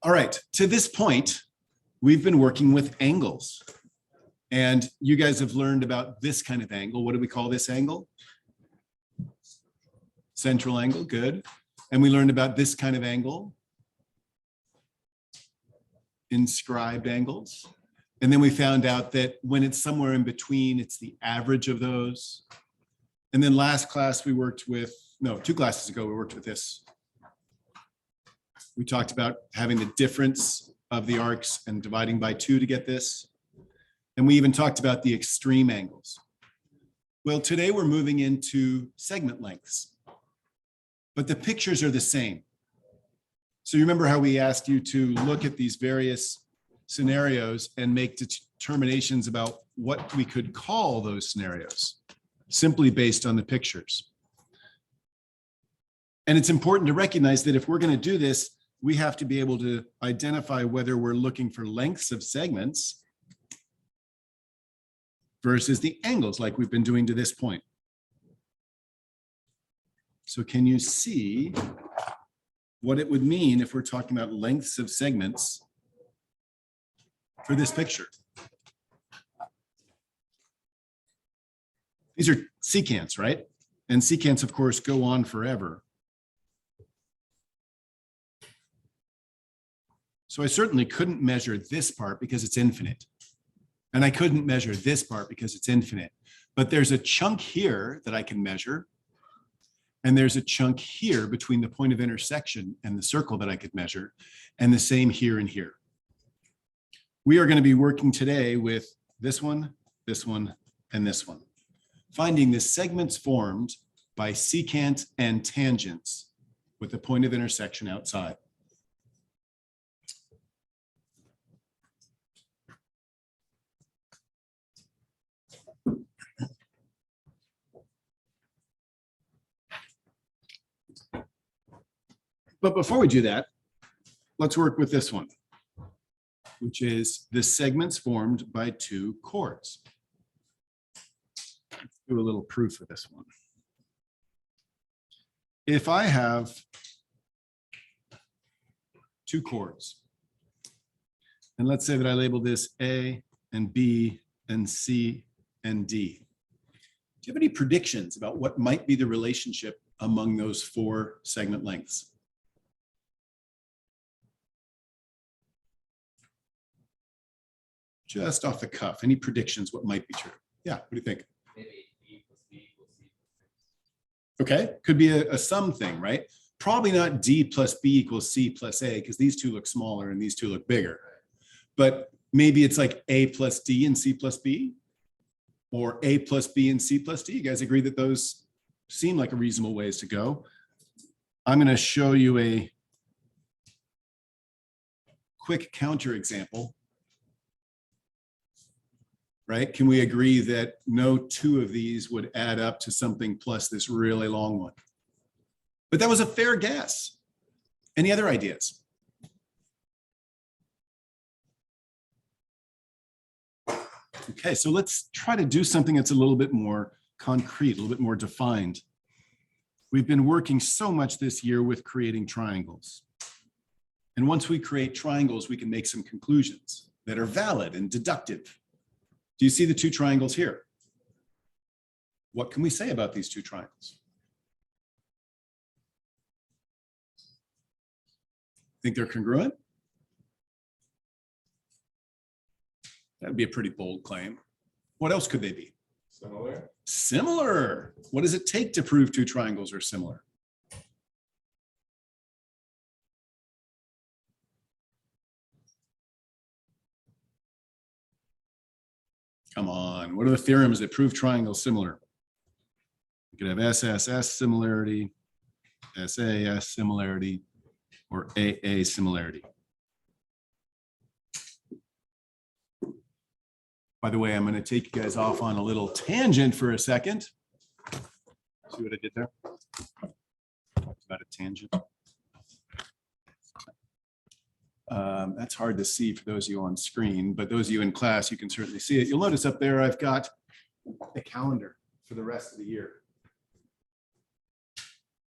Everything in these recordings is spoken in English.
All right, to this point, we've been working with angles. And you guys have learned about this kind of angle. What do we call this angle? Central angle, good. And we learned about this kind of angle. Inscribed angles. And then we found out that when it's somewhere in between, it's the average of those. And then last class we worked with, no, 2 classes ago, we worked with this. We talked about having the difference of the arcs and dividing by 2 to get this. And we even talked about the extreme angles. Well, today we're moving into segment lengths, but the pictures are the same. So you remember how we asked you to look at these various scenarios and make determinations about what we could call those scenarios, simply based on the pictures. And it's important to recognize that if we're going to do this, we have to be able to identify whether we're looking for lengths of segments versus the angles like we've been doing to this point. So can you see what it would mean if we're talking about lengths of segments for this picture? These are secants, right? And secants, of course, go on forever. So I certainly couldn't measure this part because it's infinite. And I couldn't measure this part because it's infinite. But there's a chunk here that I can measure. And there's a chunk here between the point of intersection and the circle that I could measure. And the same here and here. We are going to be working today with this one, and this one. Finding the segments formed by secant and tangents with the point of intersection outside. But before we do that, let's work with this one, which is the segments formed by 2 chords. Let's do a little proof of this one. If I have 2 chords, and let's say that I label this A and B and C and D. Do you have any predictions about what might be the relationship among those 4 segment lengths? Just off the cuff, any predictions what might be true? Yeah, what do you think? Maybe B plus B equals C plus Okay, could be a sum thing, right? Probably not D plus B equals C plus A, because these 2 look smaller and these 2 look bigger. But maybe it's like A plus D and C plus B, or A plus B and C plus D. You guys agree that those seem like a reasonable ways to go? I'm going to show you a quick counter example. Right? Can we agree that no 2 of these would add up to something plus this really long one? But that was a fair guess. Any other ideas? Okay, so let's try to do something that's a little bit more concrete, a little bit more defined. We've been working so much this year with creating triangles. And once we create triangles, we can make some conclusions that are valid and deductive. Do you see the 2 triangles here? What can we say about these 2 triangles? Think they're congruent? That'd be a pretty bold claim. What else could they be? Similar. Similar. What does it take to prove 2 triangles are similar? Come on, what are the theorems that prove triangles similar? You could have SSS similarity, SAS similarity, or AA similarity. By the way, I'm going to take you guys off on a little tangent for a second. See what I did there? Talked about a tangent. That's hard to see for those of you on screen, but those of you in class, you can certainly see it. You'll notice up there, I've got a calendar for the rest of the year.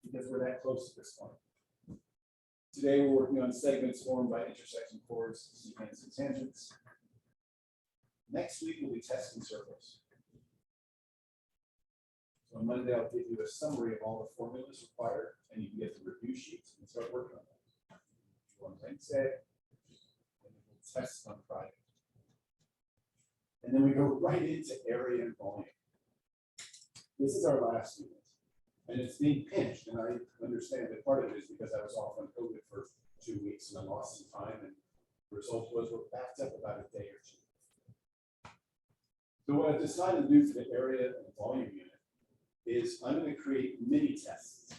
Because we're that close to this one. Today we're working on segments formed by intersecting chords, secants, and tangents. Next week we'll be testing circles. So on Monday I'll give you a summary of all the formulas required, and you can get the review sheets and start working on them. On Wednesday, and then we'll test on Friday. And then we go right into area and volume. This is our last unit, and it's being pinched, and I understand that part of it is because I was off on COVID for 2 weeks and I lost some time, and the result was we're backed up about a day or two. So what I've decided to do for the area and volume unit is I'm going to create mini tests.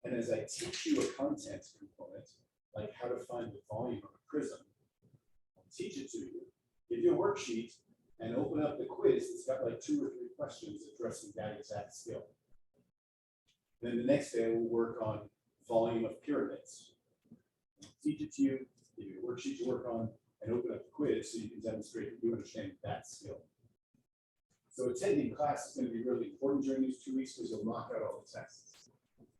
And as I teach you a content component, like how to find the volume of a prism, I'll teach it to you, give you a worksheet, and open up the quiz that's got like 2 or 3 questions addressing that exact skill. Then the next day we'll work on volume of pyramids. I'll teach it to you, give you a worksheet to work on, and open up the quiz so you can demonstrate that you understand that skill. So attending class is going to be really important during these 2 weeks because you'll knock out all the tests.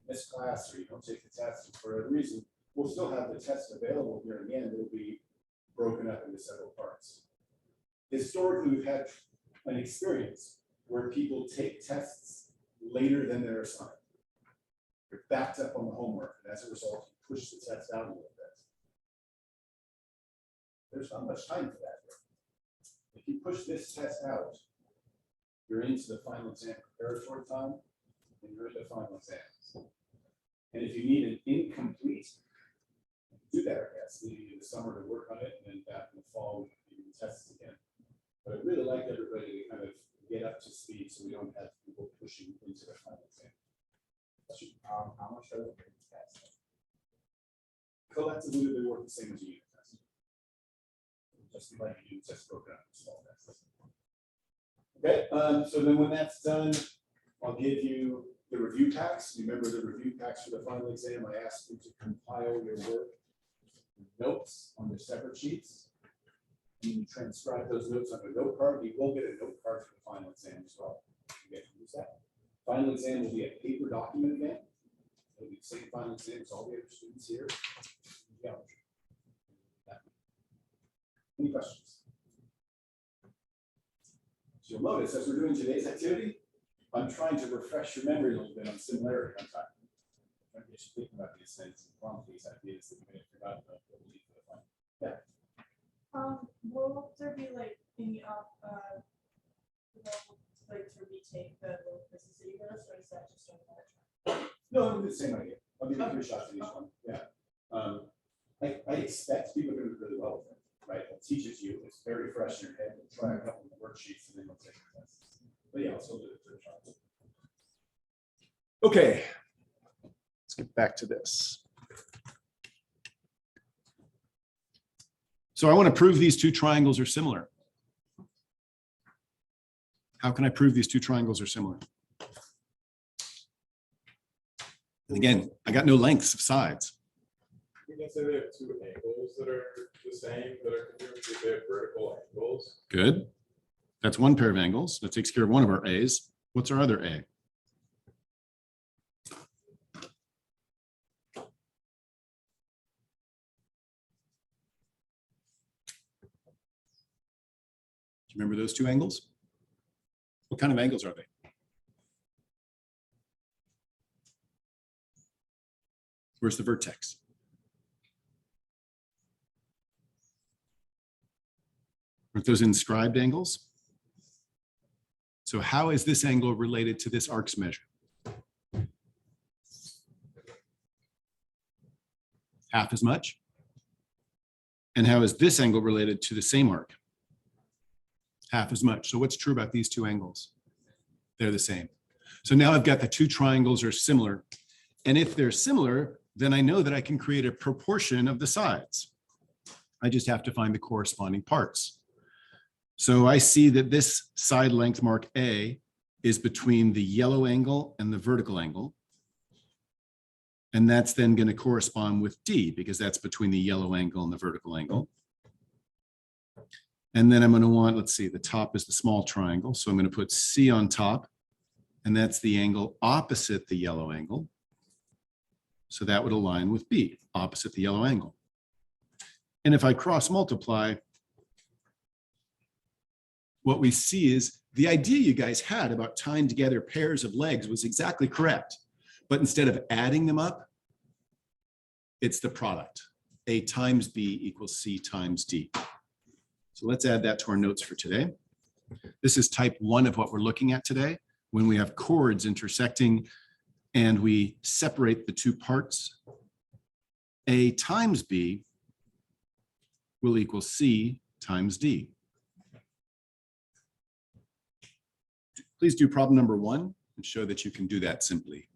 This class, or you don't take the test, and for whatever reason, we'll still have the test available here in the end. It'll be broken up into several parts. Historically, we've had an experience where people take tests later than they're assigned. You're backed up on the homework, and as a result, you push the test out a little bit. There's not much time for that here. If you push this test out, you're into the final exam preparatory time, and you're into final exams. And if you need an incomplete, do that, I guess, leaving you the summer to work on it, and then back in the fall, we can test again. But I'd really like everybody to kind of get up to speed so we don't have people pushing into the final exam. How much are the tests? Collectively, they work the same as a unit test. Just like a unit test broken up into small tests. Okay, so then when that's done, I'll give you the review packs. You remember the review packs for the final exam? I asked you to compile your work, notes on your separate sheets. You transcribe those notes on a note card. You will get a note card for the final exam as well. You get to use that. Final exam will be a paper document again. It'll be the same final exam as all the other students here. Yeah. Any questions? So you'll notice as we're doing today's activity, I'm trying to refresh your memory a little bit on similarity on time. I'm trying to get you thinking about these things and prompt these ideas that you may have forgotten about. Yeah. Will there be like any like to retake the little quizzes that you give us, or is that just another try? No, it'll be the same idea. I'll give you 3 shots at each one. Yeah. I expect people are going to do really well with it, right? I'll teach it to you. It's very fresh in your head. We'll try a couple of worksheets and then we'll take the tests. But yeah, I'll still do it 3 shots. Okay. Let's get back to this. So I want to prove these 2 triangles are similar. How can I prove these 2 triangles are similar? And again, I got no lengths of sides. We can say they have 2 angles that are the same, that are congruent if they have vertical angles. Good. That's one pair of angles. That takes care of one of our A's. What's our other A? Do you remember those 2 angles? What kind of angles are they? Where's the vertex? Aren't those inscribed angles? So how is this angle related to this arc's measure? Half as much? And how is this angle related to the same arc? Half as much. So what's true about these 2 angles? They're the same. So now I've got the 2 triangles are similar. And if they're similar, then I know that I can create a proportion of the sides. I just have to find the corresponding parts. So I see that this side length mark A is between the yellow angle and the vertical angle. And that's then going to correspond with D because that's between the yellow angle and the vertical angle. And then I'm going to want, let's see, the top is the small triangle. So I'm going to put C on top, and that's the angle opposite the yellow angle. So that would align with B, opposite the yellow angle. And if I cross multiply, what we see is the idea you guys had about tying together pairs of legs was exactly correct. But instead of adding them up, it's the product. A times B equals C times D. So let's add that to our notes for today. This is type 1 of what we're looking at today, when we have chords intersecting and we separate the two parts. A times B will equal C times D. Please do problem number 1 and show that you can do that simply.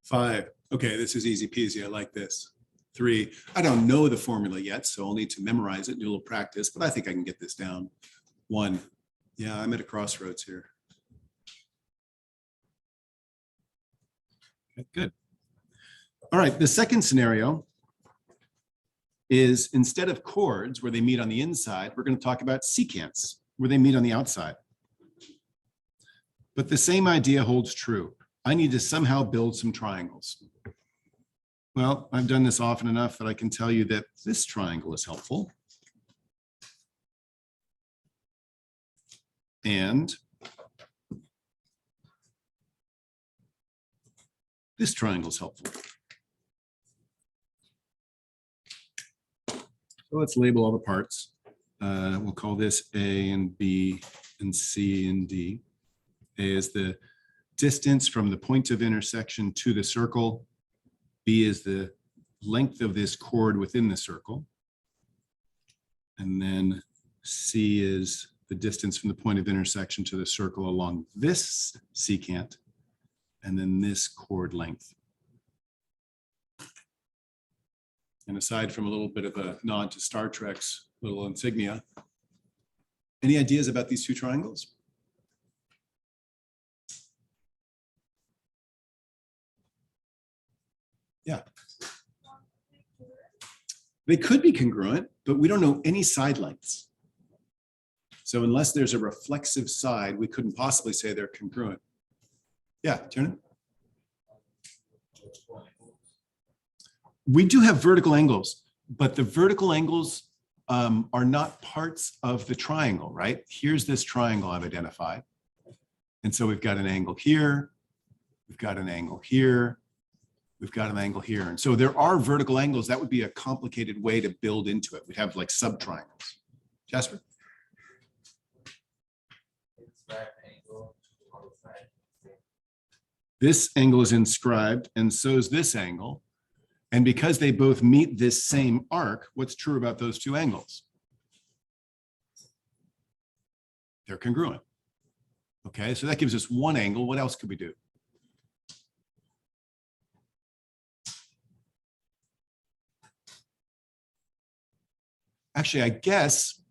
Five. Okay, this is easy peasy. I like this. 3. I don't know the formula yet, so I'll need to memorize it, do a little practice, but I think I can get this down. 1. Yeah, I'm at a crossroads here. Okay, good. All right, the second scenario is instead of chords where they meet on the inside, we're going to talk about secants where they meet on the outside. But the same idea holds true. I need to somehow build some triangles. Well, I've done this often enough that I can tell you that this triangle is helpful. And this triangle is helpful. So let's label all the parts. We'll call this A and B and C and D. A is the distance from the point of intersection to the circle. B is the length of this chord within the circle. And then C is the distance from the point of intersection to the circle along this secant, and then this chord length. And aside from a little bit of a nod to Star Trek's little insignia, any ideas about these two triangles? Yeah. They could be congruent, but we don't know any side lengths. So unless there's a reflexive side, we couldn't possibly say they're congruent. Yeah, Tiernan? We do have vertical angles, but the vertical angles are not parts of the triangle, right? Here's this triangle I've identified. And so we've got an angle here, we've got an angle here, we've got an angle here. And so there are vertical angles. That would be a complicated way to build into it. We'd have like subtriangles. Jasper? This angle is inscribed, and so is this angle. And because they both meet this same arc, what's true about those two angles? They're congruent. Okay, so that gives us one angle. What else could we do? Actually, I guess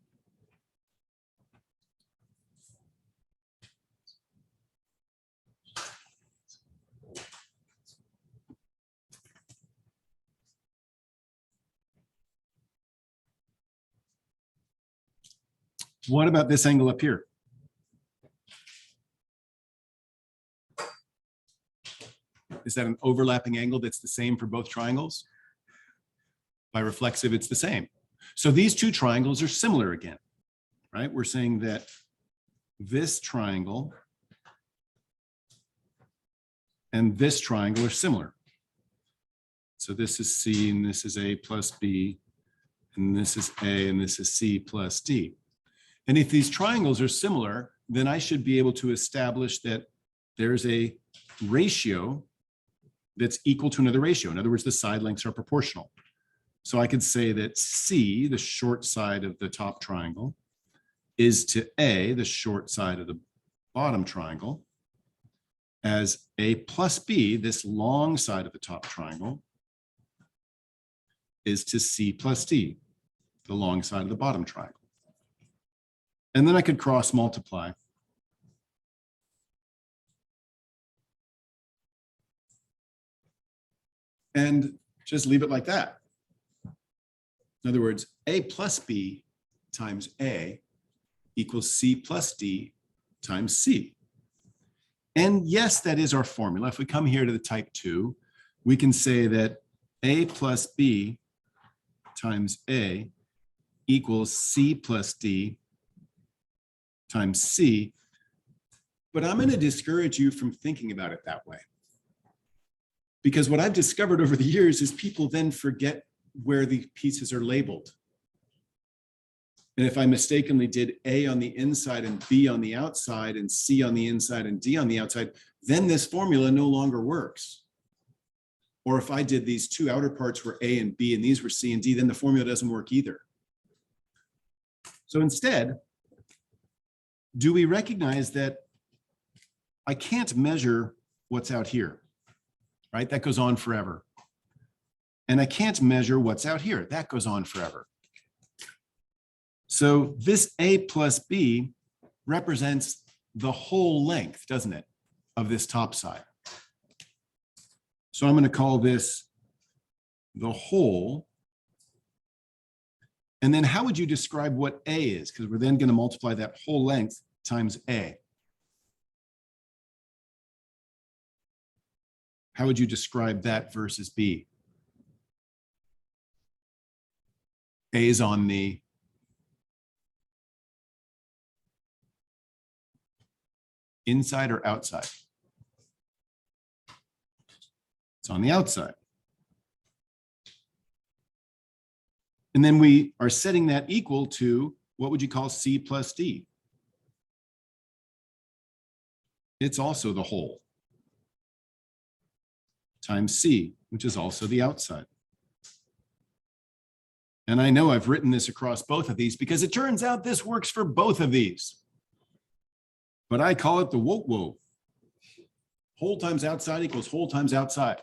what about this angle up here? Is that an overlapping angle that's the same for both triangles? By reflexive, it's the same. So these two triangles are similar again, right? We're saying that this triangle and this triangle are similar. So this is C and this is A plus B, and this is A, and this is C plus D. And if these triangles are similar, then I should be able to establish that there's a ratio that's equal to another ratio. In other words, the side lengths are proportional. So I could say that C, the short side of the top triangle, is to A, the short side of the bottom triangle, as A plus B, this long side of the top triangle, is to C plus D, the long side of the bottom triangle. And then I could cross multiply. And just leave it like that. In other words, A plus B times A equals C plus D times C. And yes, that is our formula. If we come here to the type 2, we can say that A plus B times A equals C plus D times C. But I'm going to discourage you from thinking about it that way. Because what I've discovered over the years is people then forget where the pieces are labeled. And if I mistakenly did A on the inside and B on the outside and C on the inside and D on the outside, then this formula no longer works. Or if I did these two outer parts were A and B and these were C and D, then the formula doesn't work either. So instead, do we recognize that I can't measure what's out here, right? That goes on forever. And I can't measure what's out here. That goes on forever. So this A plus B represents the whole length, doesn't it, of this top side. So I'm going to call this the whole. And then how would you describe what A is? Because we're then going to multiply that whole length times A. How would you describe that versus B? A is on the inside or outside? It's on the outside. And then we are setting that equal to, what would you call C plus D? It's also the whole times C, which is also the outside. And I know I've written this across both of these because it turns out this works for both of these. But I call it the whoa. Whole times outside equals whole times outside.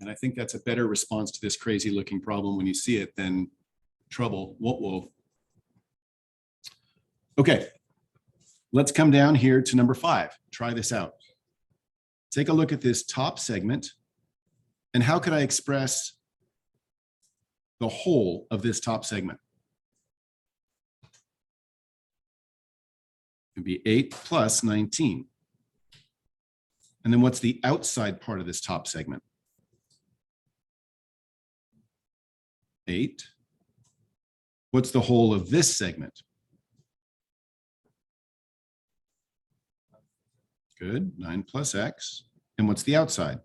And I think that's a better response to this crazy looking problem when you see it than trouble. Whoa. Okay, let's come down here to number 5. Try this out. Take a look at this top segment. And how could I express the whole of this top segment? It'd be 8 plus 19. And then what's the outside part of this top segment? 8. What's the whole of this segment? Good, 9 plus X. And what's the outside?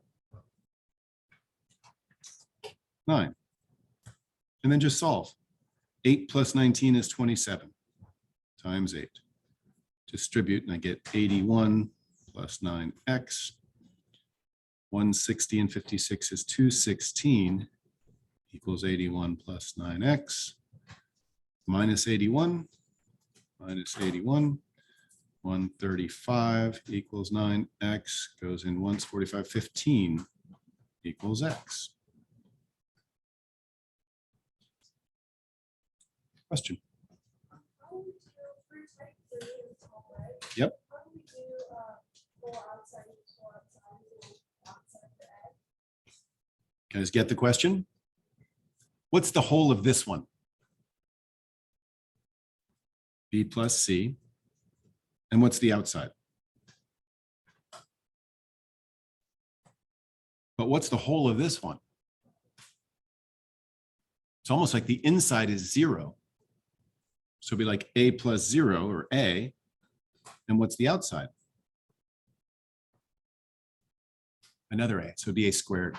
9. And then just solve. 8 plus 19 is 27 times 8. Distribute, and I get 81 plus 9X. 160 and 56 is 216 equals 81 plus 9X. Minus 81, minus 81. 135 equals 9X, goes in once, 45, 15 equals X. Question? How would you, for type 3 and small, right? Yep. How would we do full outside equals full outside and outside for A? You guys get the question? What's the whole of this one? B plus C. And what's the outside? But what's the whole of this one? It's almost like the inside is 0. So it'd be like A plus 0 or A. And what's the outside? Another A, so it'd be A squared.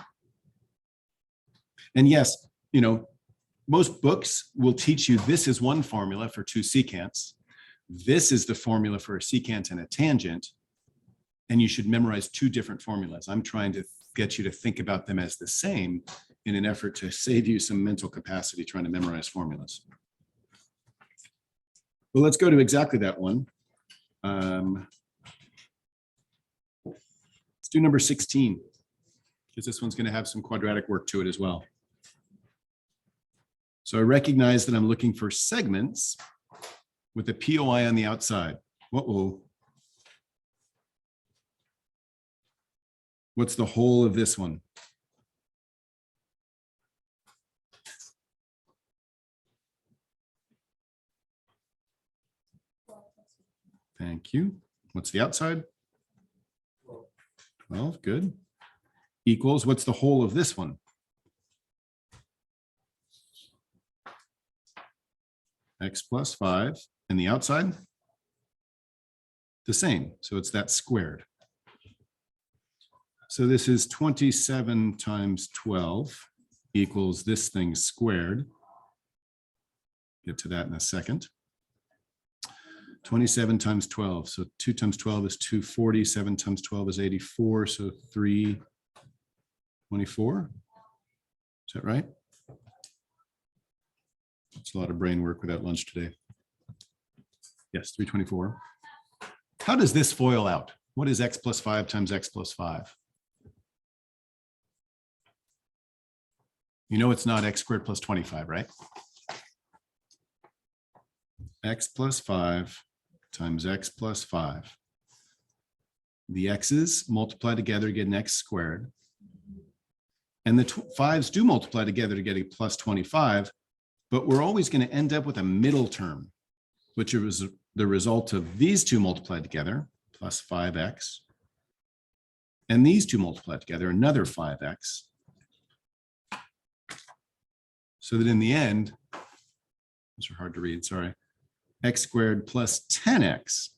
And yes, you know, most books will teach you this is one formula for two secants. This is the formula for a secant and a tangent. And you should memorize two different formulas. I'm trying to get you to think about them as the same in an effort to save you some mental capacity trying to memorize formulas. Well, let's go to exactly that one. Let's do number 16, because this one's going to have some quadratic work to it as well. So I recognize that I'm looking for segments with a POI on the outside. Uh-oh. What's the whole of this one? Thank you. What's the outside? 12, good. Equals, what's the whole of this one? X plus 5, and the outside? The same, so it's that squared. So this is 27 times 12 equals this thing squared. Get to that in a second. 27 times 12, so 2 times 12 is 240, 7 times 12 is 84, so 324. Is that right? It's a lot of brain work without lunch today. Yes, 324. How does this FOIL out? What is x plus 5 times x plus 5? You know it's not x squared plus 25, right? X plus 5 times x plus 5. The x's multiply together, get an x squared. And the 5s do multiply together to get a plus 25, but we're always going to end up with a middle term, which is the result of these two multiplied together, plus 5x. And these two multiplied together, another 5x. So that in the end, these are hard to read, sorry, x squared plus 10x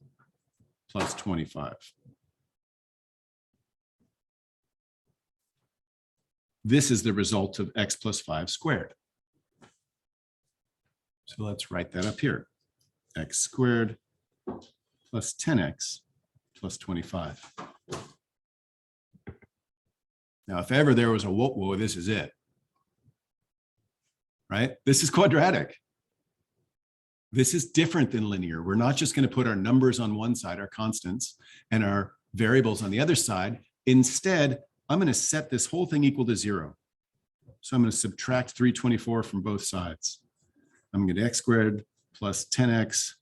plus 25. This is the result of x plus 5 squared. So let's write that up here. X squared plus 10x plus 25. Now, if ever there was a whoa, this is it. Right? This is quadratic. This is different than linear. We're not just going to put our numbers on one side, our constants, and our variables on the other side. Instead, I'm going to set this whole thing equal to 0. So I'm going to subtract 324 from both sides. I'm going to get x squared plus 10x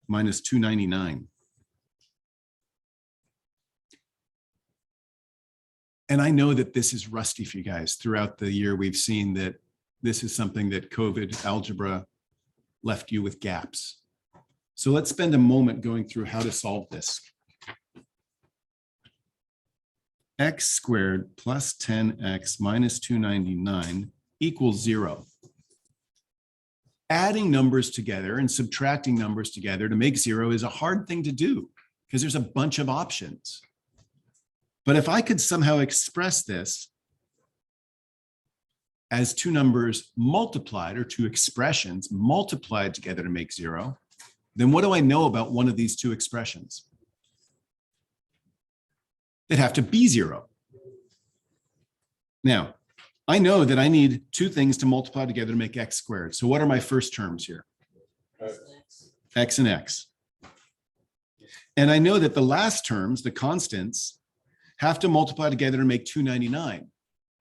minus 299. And I know that this is rusty for you guys. Throughout the year, we've seen that this is something that COVID algebra left you with gaps. So let's spend a moment going through how to solve this. X squared plus 10x minus 299 equals 0. Adding numbers together and subtracting numbers together to make 0 is a hard thing to do because there's a bunch of options. But if I could somehow express this as two numbers multiplied, or two expressions multiplied together to make 0, then what do I know about one of these two expressions? They'd have to be 0. Now, I know that I need two things to multiply together to make x squared. So what are my first terms here? X and x. And I know that the last terms, the constants, have to multiply together to make 299,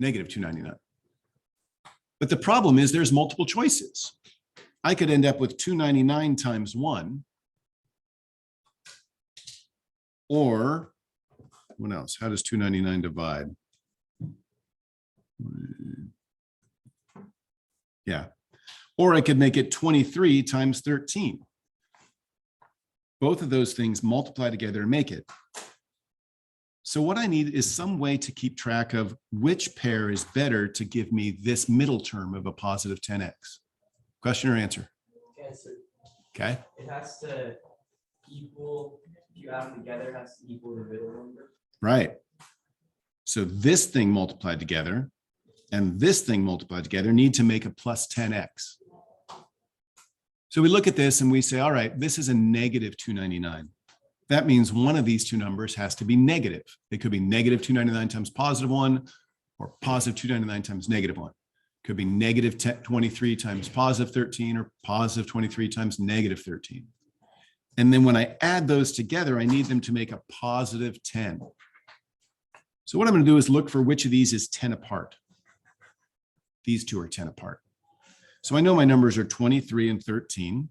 negative 299. But the problem is there's multiple choices. I could end up with 299 times 1. Or what else? How does 299 divide? Yeah. Or I could make it 23 times 13. Both of those things multiply together and make it. So what I need is some way to keep track of which pair is better to give me this middle term of a positive 10x. Question or answer? Okay, so Okay. it has to equal, if you add them together, it has to equal the middle number. Right. So this thing multiplied together and this thing multiplied together need to make a plus 10x. So we look at this and we say, all right, this is a negative 299. That means one of these two numbers has to be negative. It could be negative 299 times positive 1 or positive 299 times negative 1. Could be negative 23 times positive 13 or positive 23 times negative 13. And then when I add those together, I need them to make a positive 10. So what I'm going to do is look for which of these is 10 apart. These two are 10 apart. So I know my numbers are 23 and 13.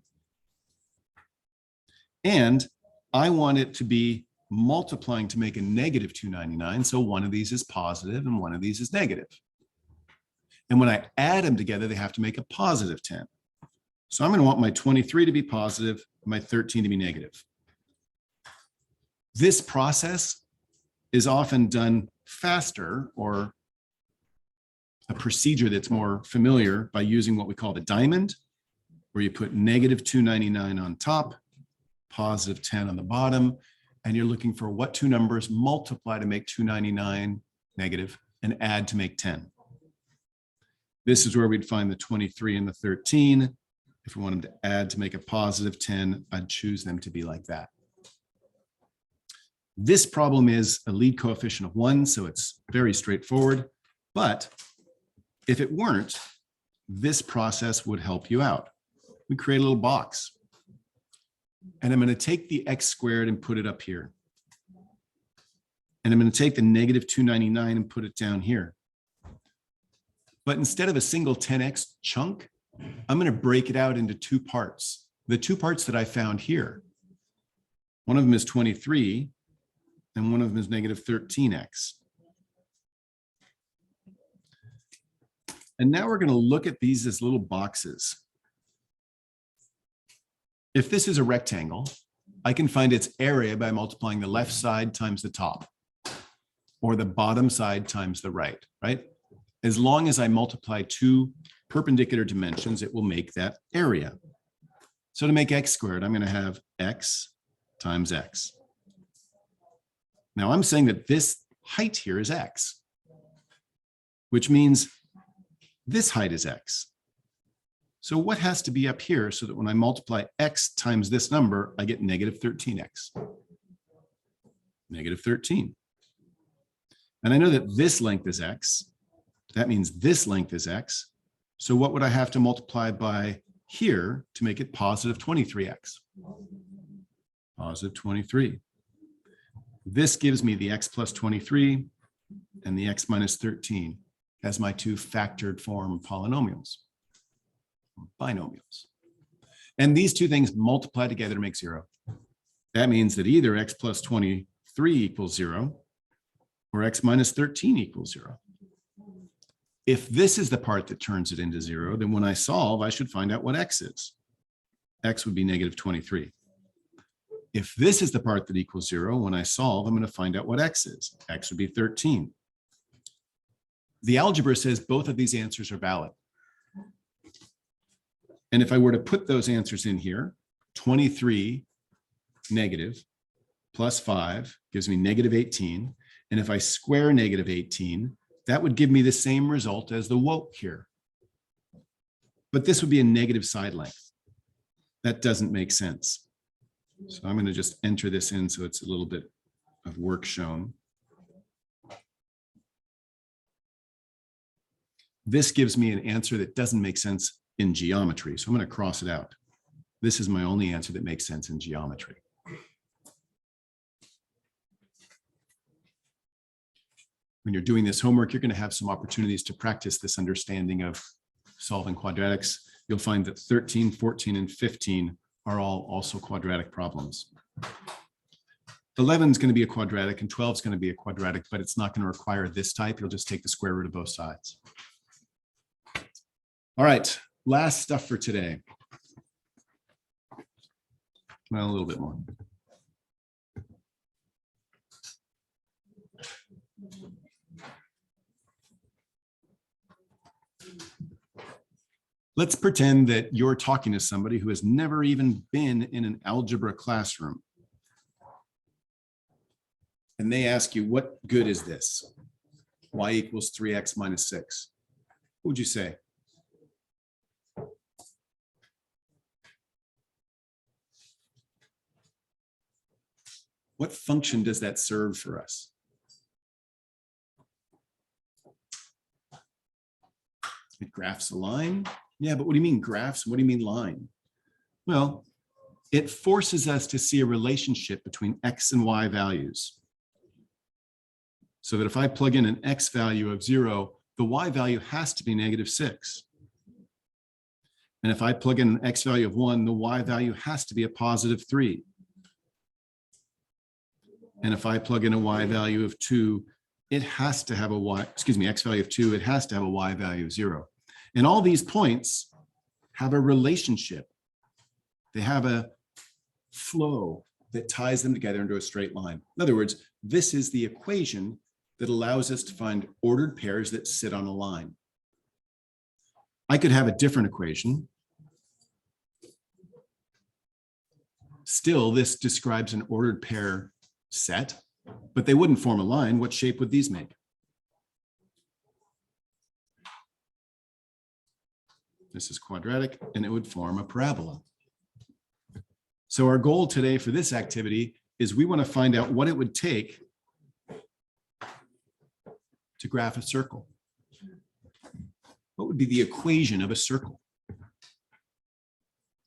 And I want it to be multiplying to make a negative 299. So one of these is positive and one of these is negative. And when I add them together, they have to make a positive 10. So I'm going to want my 23 to be positive, my 13 to be negative. This process is often done faster, or a procedure that's more familiar, by using what we call the diamond, where you put negative 299 on top, positive 10 on the bottom, and you're looking for what two numbers multiply to make 299 negative and add to make 10. This is where we'd find the 23 and the 13. If we want them to add to make a positive 10, I'd choose them to be like that. This problem is a lead coefficient of 1, so it's very straightforward. But if it weren't, this process would help you out. We create a little box. And I'm going to take the x squared and put it up here. And I'm going to take the negative 299 and put it down here. But instead of a single 10x chunk, I'm going to break it out into two parts. The two parts that I found here, one of them is 23 and one of them is negative 13x. And now we're going to look at these as little boxes. If this is a rectangle, I can find its area by multiplying the left side times the top, or the bottom side times the right, right? As long as I multiply two perpendicular dimensions, it will make that area. So to make x squared, I'm going to have x times x. Now I'm saying that this height here is x, which means this height is x. So what has to be up here so that when I multiply x times this number, I get negative 13x. Negative 13. And I know that this length is x. That means this length is x. So what would I have to multiply by here to make it positive 23x? Positive 23. This gives me the x plus 23 and the x minus 13 as my two factored form polynomials, binomials. And these two things multiply together to make 0. That means that either x plus 23 equals 0 or x minus 13 equals 0. If this is the part that turns it into 0, then when I solve, I should find out what x is. X would be negative 23. If this is the part that equals 0, when I solve, I'm going to find out what x is. X would be 13. The algebra says both of these answers are valid. And if I were to put those answers in here, 23 negative plus 5 gives me negative 18. And if I square negative 18, that would give me the same result as the woke here. But this would be a negative side length. That doesn't make sense. So I'm going to just enter this in so it's a little bit of work shown. This gives me an answer that doesn't make sense in geometry. So I'm going to cross it out. This is my only answer that makes sense in geometry. When you're doing this homework, you're going to have some opportunities to practice this understanding of solving quadratics. You'll find that 13, 14, and 15 are all also quadratic problems. 11 is going to be a quadratic and 12 is going to be a quadratic, but it's not going to require this type. You'll just take the square root of both sides. All right, last stuff for today. Well, a little bit more. Let's pretend that you're talking to somebody who has never even been in an algebra classroom. And they ask you, what good is this? Y equals 3x minus 6. What would you say? What function does that serve for us? It graphs a line. Yeah, but what do you mean graphs? What do you mean line? Well, it forces us to see a relationship between X and Y values. So that if I plug in an X value of 0, the Y value has to be -6. And if I plug in an X value of 1, the Y value has to be a +3. And if I plug in a Y value of 2, it has to have a X value of 2, it has to have a Y value of 0. And all these points have a relationship. They have a flow that ties them together into a straight line. In other words, this is the equation that allows us to find ordered pairs that sit on a line. I could have a different equation. Still, this describes an ordered pair set, but they wouldn't form a line. What shape would these make? This is quadratic, and it would form a parabola. So our goal today for this activity is we want to find out what it would take to graph a circle. What would be the equation of a circle?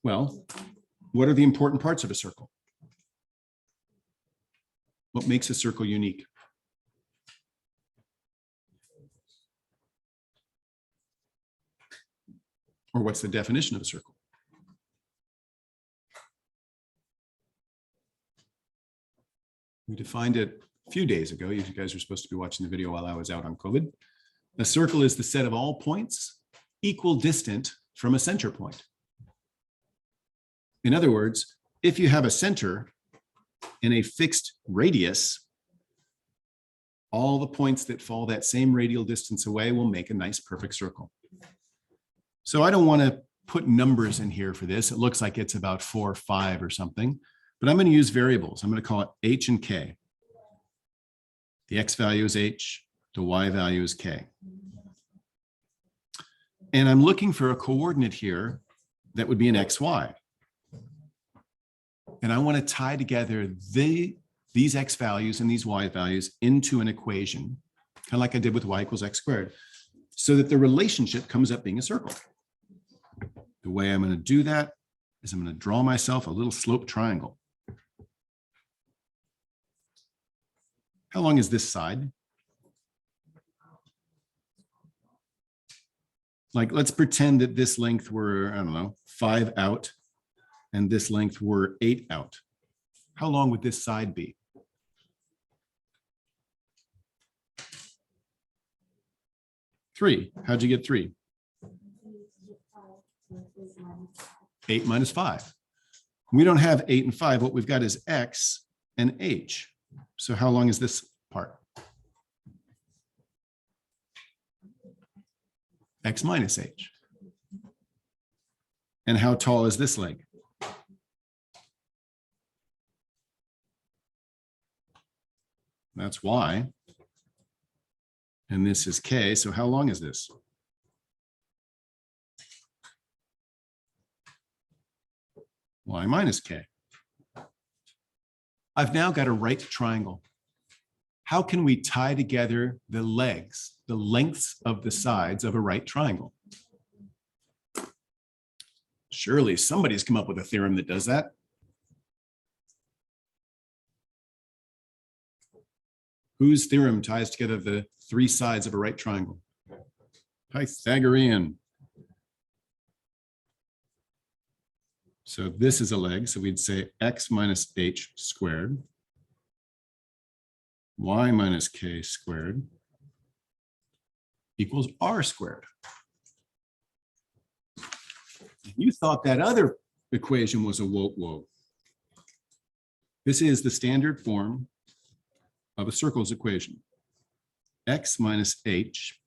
Well, what are the important parts of a circle? What makes a circle unique? Or what's the definition of a circle? We defined it a few days ago. You guys are supposed to be watching the video while I was out on COVID. A circle is the set of all points equal distant from a center point. In other words, if you have a center and a fixed radius, all the points that fall that same radial distance away will make a nice perfect circle. So I don't want to put numbers in here for this. It looks like it's about 4 or 5 or something, but I'm going to use variables. I'm going to call it H and K. The X value is H, the Y value is K. And I'm looking for a coordinate here that would be an XY. And I want to tie together these X values and these Y values into an equation, kind of like I did with Y = X squared, so that the relationship comes up being a circle. The way I'm going to do that is I'm going to draw myself a little sloped triangle. How long is this side? Like, let's pretend that this length were, I don't know, 5 out, and this length were 8 out. How long would this side be? Three. How'd you get 3? 8 minus 5. We don't have 8 and 5. What we've got is X and H. So how long is this part? X minus H. And how tall is this leg? That's Y. And this is K. So how long is this? Y minus K. I've now got a right triangle. How can we tie together the legs, the lengths of the sides of a right triangle? Surely somebody's come up with a theorem that does that. Whose theorem ties together the 3 sides of a right triangle? Pythagorean. So this is a leg, so we'd say X minus H squared, Y minus K squared equals R squared. You thought that other equation was a whoa. This is the standard form of a circle's equation. X minus H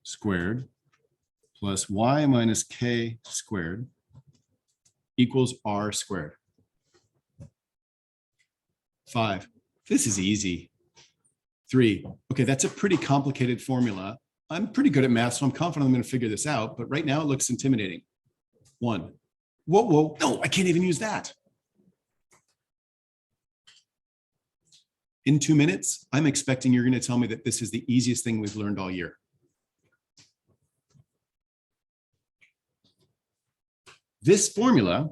squared plus Y minus K squared equals R squared. 5. This is easy. 3. Okay, that's a pretty complicated formula. I'm pretty good at math, so I'm confident I'm going to figure this out, but right now it looks intimidating. 1. Whoa, no, I can't even use that. In 2 minutes, I'm expecting you're going to tell me that this is the easiest thing we've learned all year. This formula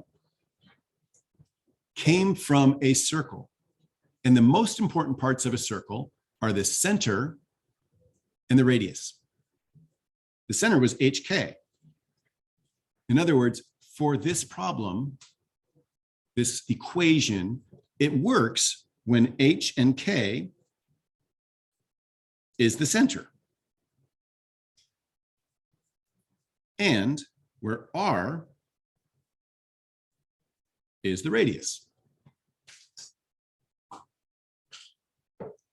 came from a circle. And the most important parts of a circle are the center and the radius. The center was HK. In other words, for this problem, this equation, it works when H and K is the center. And where R is the radius.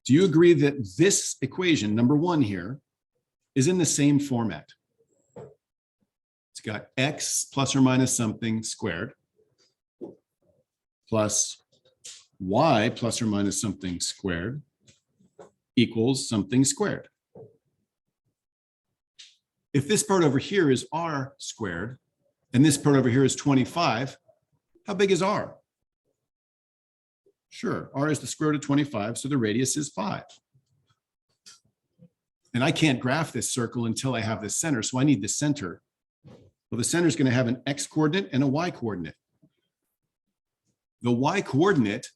Do you agree that this equation, number 1 here, is in the same format? It's got x plus or minus something squared plus y plus or minus something squared equals something squared. If this part over here is r squared and this part over here is 25, how big is r? Sure, r is the square root of 25, so the radius is 5. And I can't graph this circle until I have the center, so I need the center. Well, the center is going to have an x coordinate and a y coordinate. The y coordinate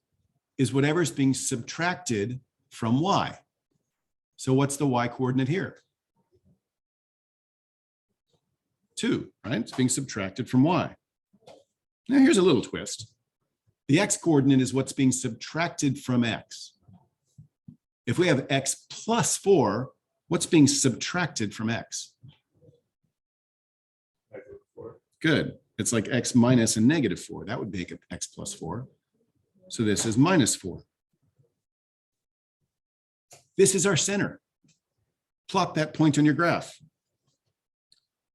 is whatever's being subtracted from y. So what's the y coordinate here? 2, right? It's being subtracted from y. Now here's a little twist. The x coordinate is what's being subtracted from x. If we have x plus 4, what's being subtracted from x? -4. Good. It's like x minus a -4. That would make it x plus 4. So this is -4. This is our center. Plot that point on your graph.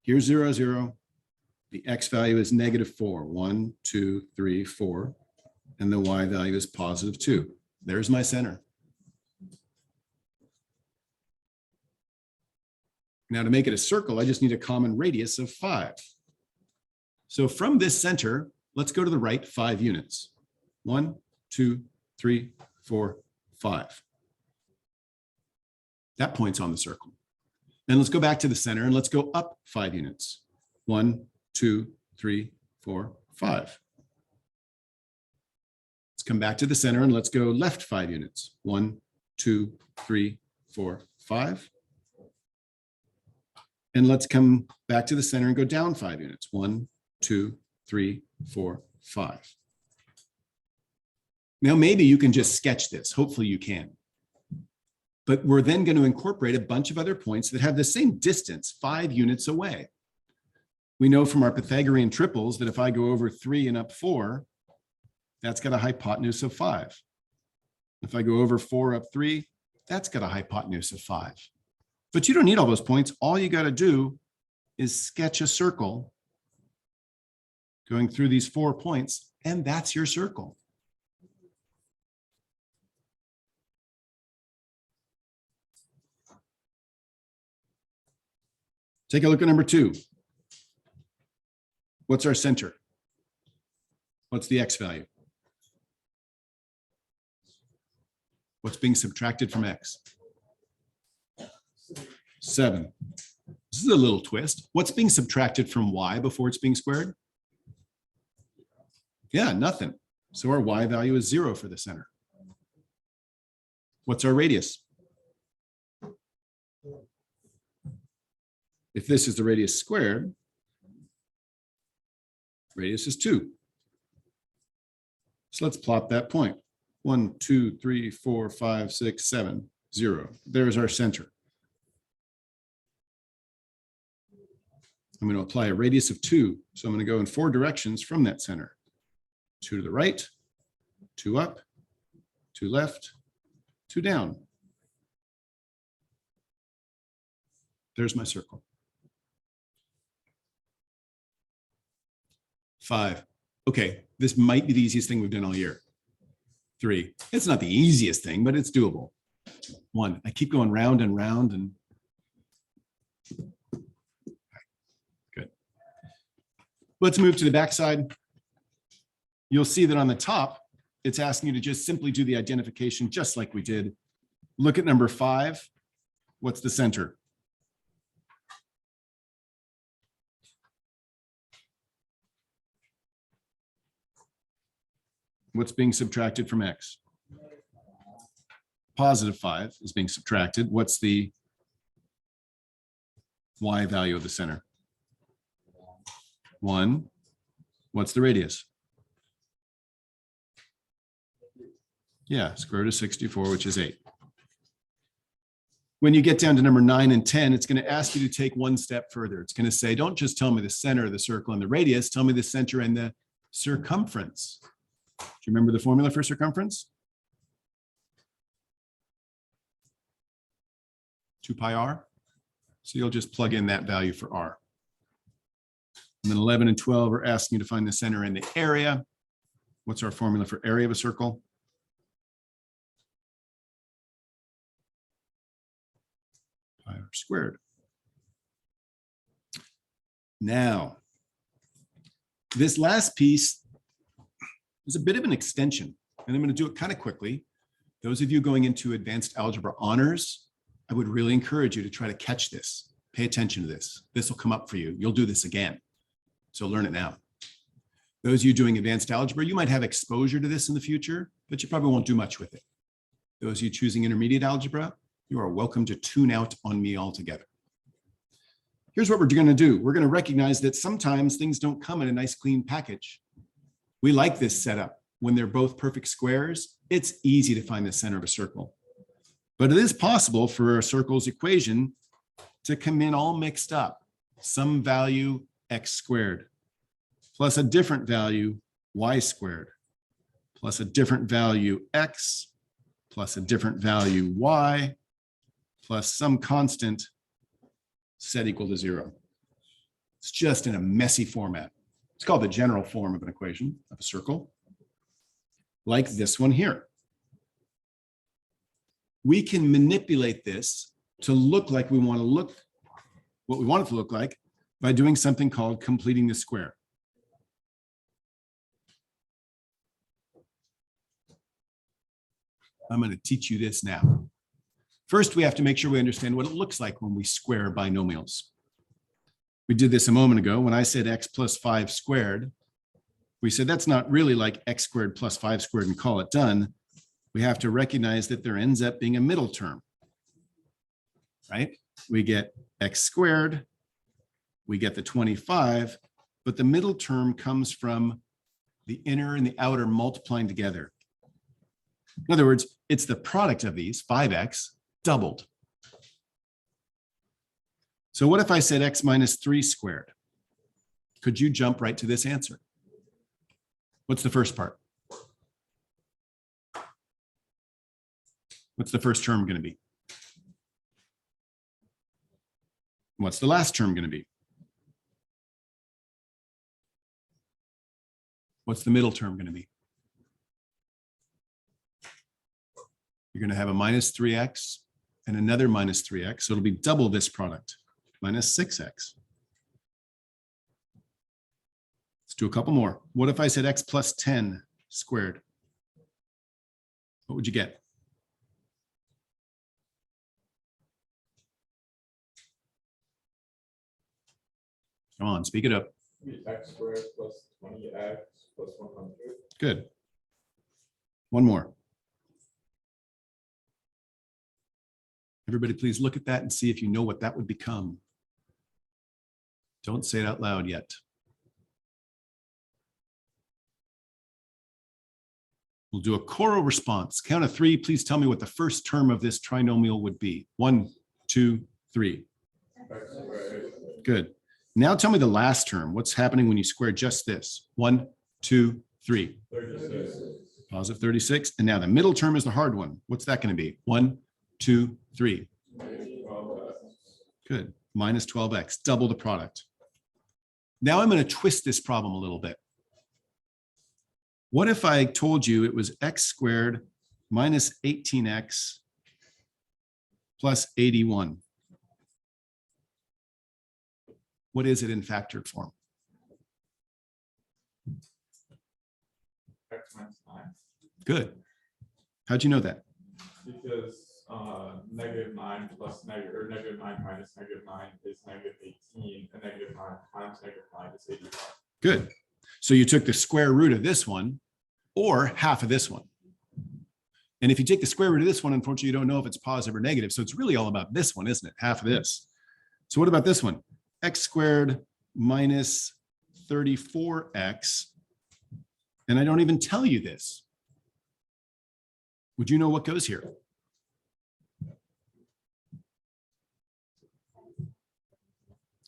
Here's 0, 0. The x value is -4. 1, 2, 3, 4. And the y value is +2. There's my center. Now to make it a circle, I just need a common radius of 5. So from this center, let's go to the right 5 units. 1, 2, 3, 4, 5. That point's on the circle. Then let's go back to the center and let's go up 5 units. 1, 2, 3, 4, 5. Let's come back to the center and let's go left 5 units. 1, 2, 3, 4, 5. And let's come back to the center and go down 5 units. 1, 2, 3, 4, 5. Now, maybe you can just sketch this. Hopefully you can. But we're then going to incorporate a bunch of other points that have the same distance, 5 units away. We know from our Pythagorean triples that if I go over 3 and up 4, that's got a hypotenuse of 5. If I go over 4 up 3, that's got a hypotenuse of 5. But you don't need all those points. All you got to do is sketch a circle going through these 4 points, and that's your circle. Take a look at number 2. What's our center? What's the x value? What's being subtracted from x? 7. This is a little twist. What's being subtracted from y before it's being squared? Yeah, nothing. So our y value is 0 for the center. What's our radius? If this is the radius squared, radius is 2. So let's plot that point. 1, 2, 3, 4, 5, 6, 7, 0. There's our center. I'm going to apply a radius of 2. So I'm going to go in 4 directions from that center. 2 to the right, 2 up, 2 left, 2 down. There's my circle. 5. Okay, this might be the easiest thing we've done all year. 3. It's not the easiest thing, but it's doable. 1. I keep going round and round, and Good. Let's move to the backside. You'll see that on the top, it's asking you to just simply do the identification just like we did. Look at number 5. What's the center? What's being subtracted from X? +5 is being subtracted. What's the Y value of the center? 1. What's the radius? Yeah, square root of 64, which is 8. When you get down to number 9 and 10, it's going to ask you to take one step further. It's going to say, don't just tell me the center of the circle and the radius, tell me the center and the circumference. Do you remember the formula for circumference? 2 pi r. So you'll just plug in that value for r. And then 11 and 12 are asking you to find the center and the area. What's our formula for area of a circle? Pi r squared. Now, this last piece is a bit of an extension, and I'm going to do it kind of quickly. Those of you going into advanced algebra honors, I would really encourage you to try to catch this. Pay attention to this. This will come up for you. You'll do this again. So learn it now. Those of you doing advanced algebra, you might have exposure to this in the future, but you probably won't do much with it. Those of you choosing intermediate algebra, you are welcome to tune out on me altogether. Here's what we're going to do. We're going to recognize that sometimes things don't come in a nice clean package. We like this setup. When they're both perfect squares, it's easy to find the center of a circle. But it is possible for a circle's equation to come in all mixed up. Some value x squared plus a different value y squared plus a different value x plus a different value y plus some constant set equal to 0. It's just in a messy format. It's called the general form of an equation of a circle, like this one here. We can manipulate this to look like we want to look, what we want it to look like, by doing something called completing the square. I'm going to teach you this now. First, we have to make sure we understand what it looks like when we square binomials. We did this a moment ago when I said x plus 5 squared. We said that's not really like x squared plus 5 squared and call it done. We have to recognize that there ends up being a middle term, right? We get x squared, we get the 25, but the middle term comes from the inner and the outer multiplying together. In other words, it's the product of these, 5x, doubled. So what if I said x minus 3 squared? Could you jump right to this answer? What's the first part? What's the first term going to be? What's the last term going to be? What's the middle term going to be? You're going to have a minus 3x and another minus 3x. So it'll be double this product, minus 6x. Let's do a couple more. What if I said x plus 10 squared? What would you get? Come on, speak it up. X squared plus 20x plus 100. Good. One more. Everybody, please look at that and see if you know what that would become. Don't say it out loud yet. We'll do a choral response. Count of 3. Please tell me what the first term of this trinomial would be. 1, 2, 3. X squared. Good. Now tell me the last term. What's happening when you square just this? 1, 2, 3. 36. Positive 36. And now the middle term is the hard one. What's that going to be? 1, 2, 3. 12x. Good. Minus 12x. Double the product. Now I'm going to twist this problem a little bit. What if I told you it was x squared minus 18x plus 81? What is it in factored form? X minus 9. Good. How'd you know that? Because -9 plus negative, or -9 minus -9 is -18, and -9 times -9 is 85. Good. So you took the square root of this one or half of this one. And if you take the square root of this one, unfortunately, you don't know if it's positive or negative. So it's really all about this one, isn't it? Half of this. So what about this one? X squared minus 34x. And I don't even tell you this. Would you know what goes here?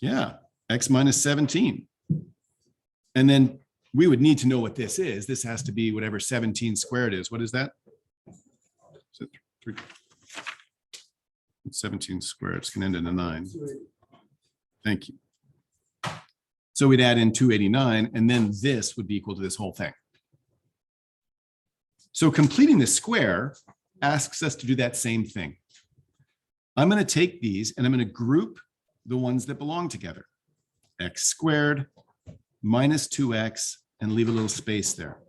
Yeah, x minus 17. And then we would need to know what this is. This has to be whatever 17 squared is. What is that? Is it 3? It's 17 squared. It's going to end in a 9. Thank you. So we'd add in 289, and then this would be equal to this whole thing. So completing the square asks us to do that same thing. I'm going to take these and I'm going to group the ones that belong together. X squared minus 2x and leave a little space there.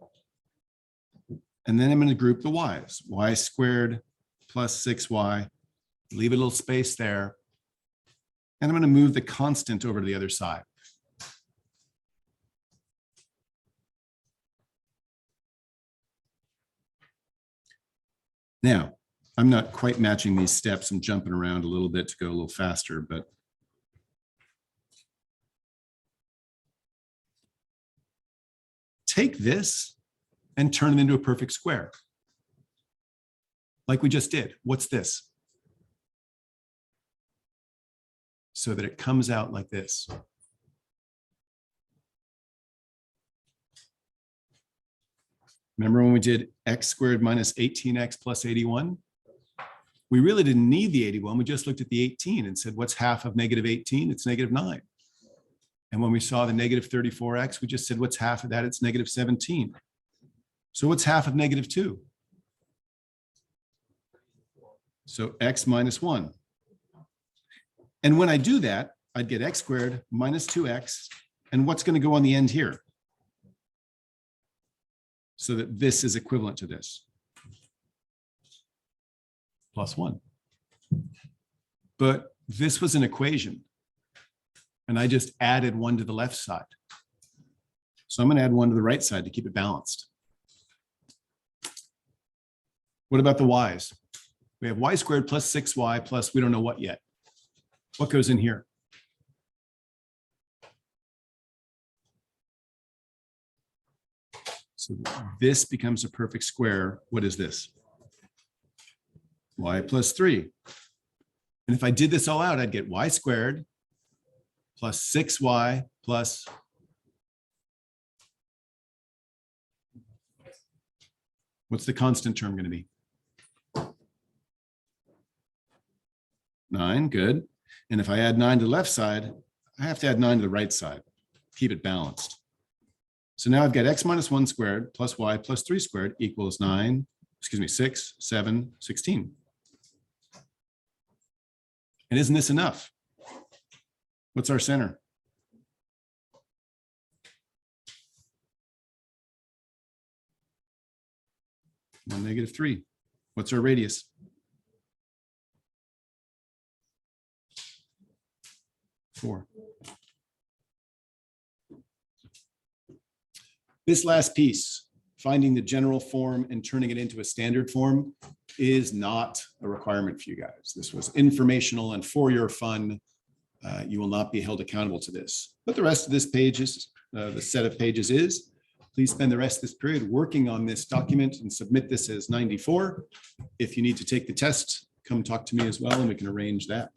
And then I'm going to group the y's. Y squared plus 6y, leave a little space there. And I'm going to move the constant over to the other side. Now, I'm not quite matching these steps. I'm jumping around a little bit to go a little faster, but take this and turn it into a perfect square. Like we just did. What's this? So that it comes out like this. Remember when we did x squared minus 18x plus 81? We really didn't need the 81. We just looked at the 18 and said, what's half of negative 18? It's negative 9. And when we saw the negative 34x, we just said, what's half of that? It's negative 17. So what's half of negative 2? So x minus 1. And when I do that, I'd get x squared minus 2x. And what's going to go on the end here? So that this is equivalent to this. Plus 1. But this was an equation. And I just added 1 to the left side. So I'm going to add 1 to the right side to keep it balanced. What about the y's? We have y squared plus 6y plus we don't know what yet. What goes in here? So this becomes a perfect square. What is this? Y plus 3. And if I did this all out, I'd get y squared plus 6y plus what's the constant term going to be? 9, good. And if I add 9 to the left side, I have to add 9 to the right side. Keep it balanced. So now I've got x minus 1 squared plus y plus 3 squared equals 6, 7, 16. And isn't this enough? What's our center? One negative 3. What's our radius? Four. This last piece, finding the general form and turning it into a standard form, is not a requirement for you guys. This was informational and for your fun. You will not be held accountable to this. But the rest of this page is, the set of pages is. Please spend the rest of this period working on this document and submit this as 94. If you need to take the test, come talk to me as well and we can arrange that.